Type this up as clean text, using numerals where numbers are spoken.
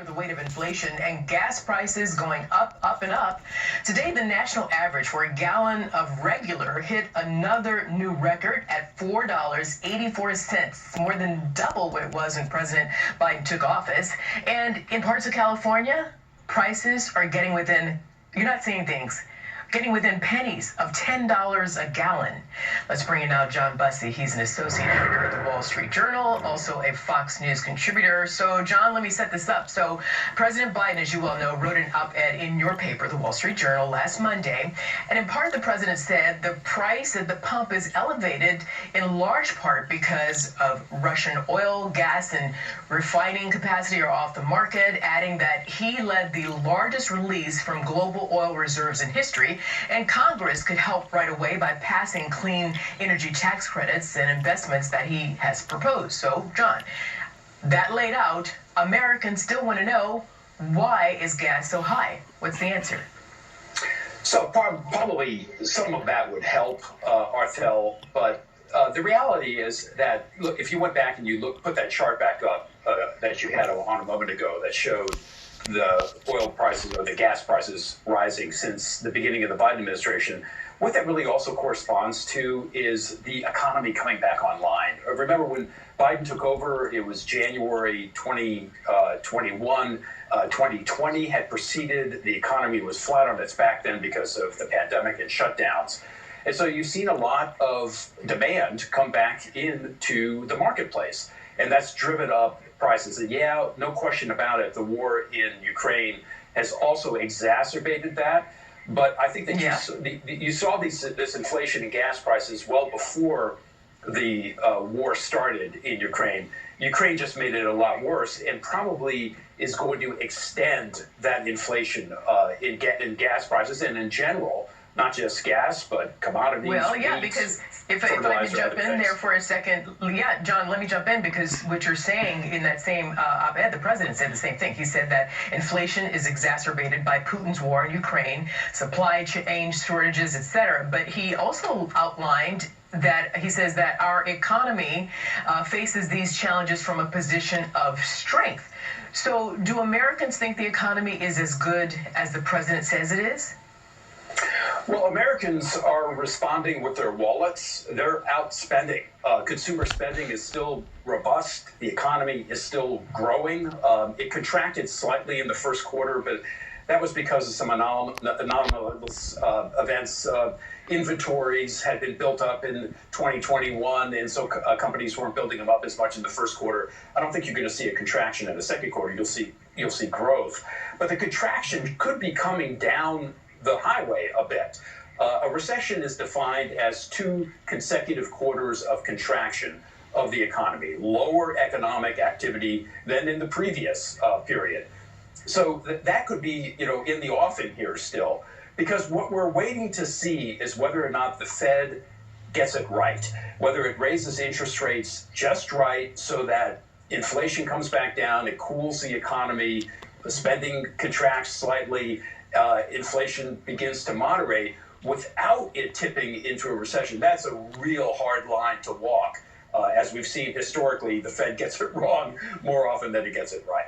the weight of inflation and gas prices going up, up, and up. Today, the national average for a gallon of regular hit another new record at $4.84, more than double what it was when President Biden took office. And in parts of California, prices are getting within, you're not seeing things, getting within pennies of $10 a gallon. Let's bring in now John Bussey. He's an associate editor at the Wall Street Journal, also a Fox News contributor. So, John, let me set this up. So, President Biden, as you well know, wrote an op-ed in your paper, the Wall Street Journal, last Monday. And in part, the president said the price at the pump is elevated in large part because of Russian oil, gas, and refining capacity are off the market, adding that he led the largest release from global oil reserves in history. And Congress could help right away by passing clean energy tax credits and investments that he has proposed. So, John, that laid out, Americans still want to know, why is gas so high? What's the answer? So probably some of that would help, Arthel, but the reality is that, look, if you went back and you put that chart back up that you had on a moment ago that showed the oil prices or the gas prices rising since the beginning of the Biden administration, what that really also corresponds to is the economy coming back online. Remember when Biden took over, it was January 2021. 2020 had proceeded. The economy was flat on its back then because of the pandemic and shutdowns. And so you've seen a lot of demand come back into the marketplace, and that's driven up prices. And yeah, no question about it, the war in Ukraine has also exacerbated that. But I think that you saw this inflation in gas prices well before the war started in Ukraine. Ukraine just made it a lot worse and probably is going to extend that inflation in gas prices and in general, not just gas, but commodities. Well, yeah, because if I can jump in there for a second. Yeah, John, let me jump in because what you're saying in that same op-ed, the president said the same thing. He said that inflation is exacerbated by Putin's war in Ukraine, supply chain shortages, etc. But he also outlined that he says that our economy faces these challenges from a position of strength. So do Americans think the economy is as good as the president says it is? Well, Americans are responding with their wallets. They're out spending. Consumer spending is still robust. The economy is still growing. It contracted slightly in the first quarter, but that was because of some anomalous events. Inventories had been built up in 2021, and so companies weren't building them up as much in the first quarter. I don't think you're going to see a contraction in the second quarter. You'll see growth, but the contraction could be coming down the highway a bit. A recession is defined as 2 consecutive quarters of contraction of the economy, lower economic activity than in the previous period. So that could be, in the offing here still, because what we're waiting to see is whether or not the Fed gets it right, whether it raises interest rates just right so that inflation comes back down, it cools the economy, the spending contracts slightly, inflation begins to moderate without it tipping into a recession. That's a real hard line to walk. As we've seen historically, the Fed gets it wrong more often than it gets it right.